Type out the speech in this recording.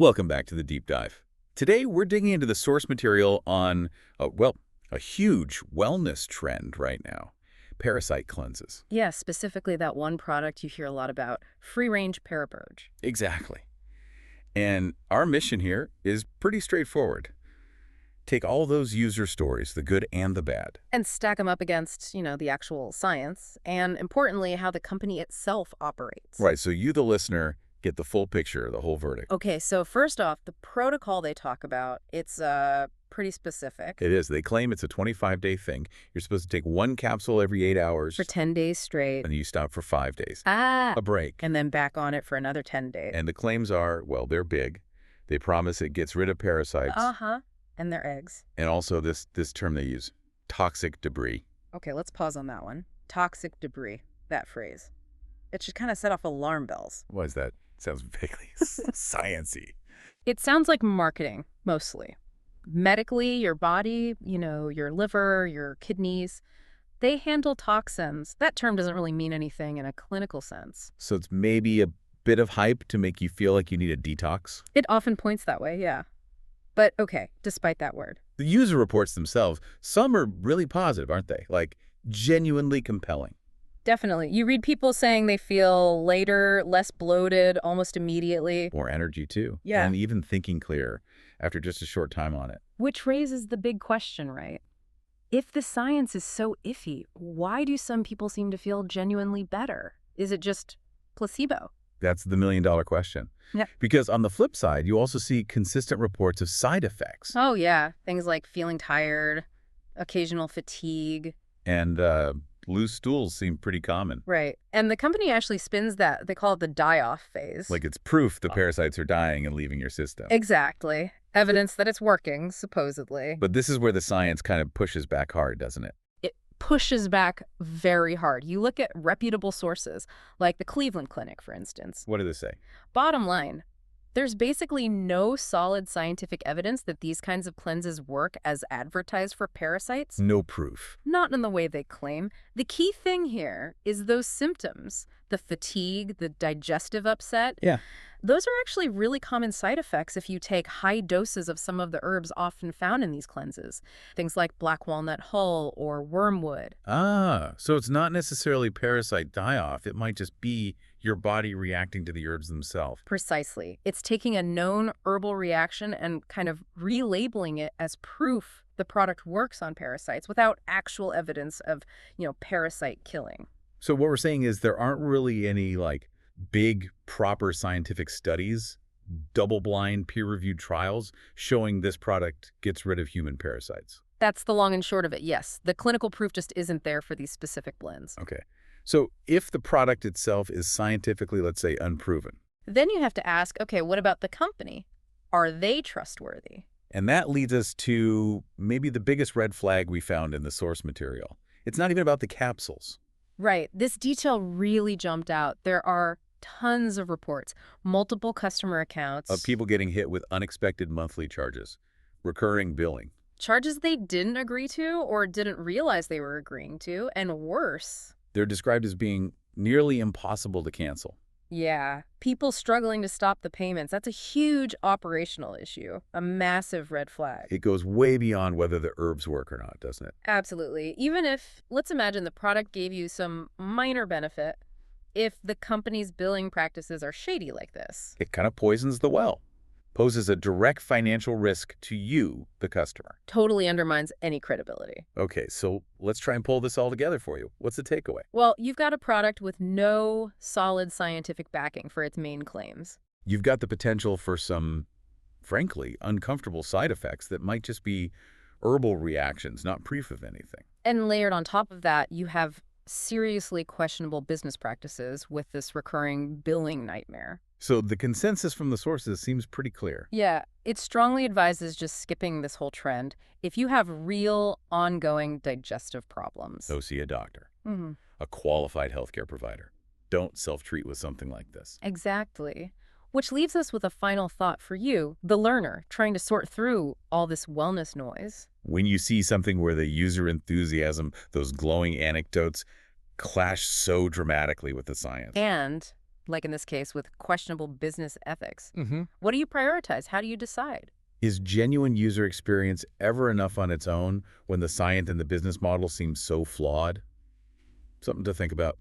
Welcome back to the Deep Dive. Today, we're digging into the source material on, a huge wellness trend right now, parasite cleanses. Yeah, specifically that one product you hear a lot about, Range ParaPurge. Exactly. And our mission here is pretty straightforward. Take all those user stories, the good and the bad. And stack them up against, the actual science, and importantly, how the company itself operates. Right, so you, the listener, get the full picture, the whole verdict. Okay, so first off, the protocol they talk about, it's pretty specific. It is. They claim it's a 25-day thing. You're supposed to take one capsule every 8 hours. For 10 days straight. And you stop for 5 days. A break. And then back on it for another 10 days. And the claims are, well, they're big. They promise it gets rid of parasites. And their eggs. And also this term they use, toxic debris. Okay, let's pause on that one. Toxic debris, that phrase. It should kind of set off alarm bells. What is that? Sounds vaguely science-y. It sounds like marketing, mostly. Medically, your body, your liver, your kidneys, they handle toxins. That term doesn't really mean anything in a clinical sense. So it's maybe a bit of hype to make you feel like you need a detox? It often points that way, yeah. But okay, despite that word. The user reports themselves, some are really positive, aren't they? Like, genuinely compelling. Definitely. You read people saying they feel later, less bloated, almost immediately. More energy, too. Yeah. And even thinking clearer after just a short time on it. Which raises the big question, right? If the science is so iffy, why do some people seem to feel genuinely better? Is it just placebo? That's the million-dollar question. Yeah. Because on the flip side, you also see consistent reports of side effects. Oh, yeah. Things like feeling tired, occasional fatigue. And loose stools seem pretty common. Right. And the company actually spins that. They call it the die-off phase. Like it's proof the parasites are dying and leaving your system. Exactly. Evidence that it's working, supposedly. But this is where the science kind of pushes back hard, doesn't it? It pushes back very hard. You look at reputable sources, like the Cleveland Clinic, for instance. What do they say? Bottom line, there's basically no solid scientific evidence that these kinds of cleanses work as advertised for parasites. No proof. Not in the way they claim. The key thing here is those symptoms, the fatigue, the digestive upset. Yeah. Those are actually really common side effects if you take high doses of some of the herbs often found in these cleanses. Things like black walnut hull or wormwood. So it's not necessarily parasite die-off. It might just be your body reacting to the herbs themselves. Precisely. It's taking a known herbal reaction and kind of relabeling it as proof the product works on parasites without actual evidence of, parasite killing. So what we're saying is there aren't really any, big, proper scientific studies, double-blind, peer-reviewed trials showing this product gets rid of human parasites. That's the long and short of it, yes. The clinical proof just isn't there for these specific blends. Okay. So if the product itself is scientifically, let's say, unproven. Then you have to ask, okay, what about the company? Are they trustworthy? And that leads us to maybe the biggest red flag we found in the source material. It's not even about the capsules. Right. This detail really jumped out. There are tons of reports, multiple customer accounts. Of people getting hit with unexpected monthly charges, recurring billing. Charges they didn't agree to or didn't realize they were agreeing to, and worse. They're described as being nearly impossible to cancel. Yeah. People struggling to stop the payments. That's a huge operational issue, a massive red flag. It goes way beyond whether the herbs work or not, doesn't it? Absolutely. Even if, let's imagine the product gave you some minor benefit, if the company's billing practices are shady like this. It kind of poisons the well, poses a direct financial risk to you, the customer. Totally undermines any credibility. Okay, so let's try and pull this all together for you. What's the takeaway? Well, you've got a product with no solid scientific backing for its main claims. You've got the potential for some, frankly, uncomfortable side effects that might just be herbal reactions, not proof of anything. And layered on top of that, you have seriously questionable business practices with this recurring billing nightmare. So the consensus from the sources seems pretty clear. Yeah, it strongly advises just skipping this whole trend. If you have real, ongoing digestive problems. Go see a doctor, Mm-hmm. a qualified healthcare provider. Don't self-treat with something like this. Exactly. Which leaves us with a final thought for you, the learner, trying to sort through all this wellness noise. When you see something where the user enthusiasm, those glowing anecdotes, clash so dramatically with the science. And like in this case with questionable business ethics. Mm-hmm. What do you prioritize? How do you decide? Is genuine user experience ever enough on its own when the science and the business model seems so flawed? Something to think about.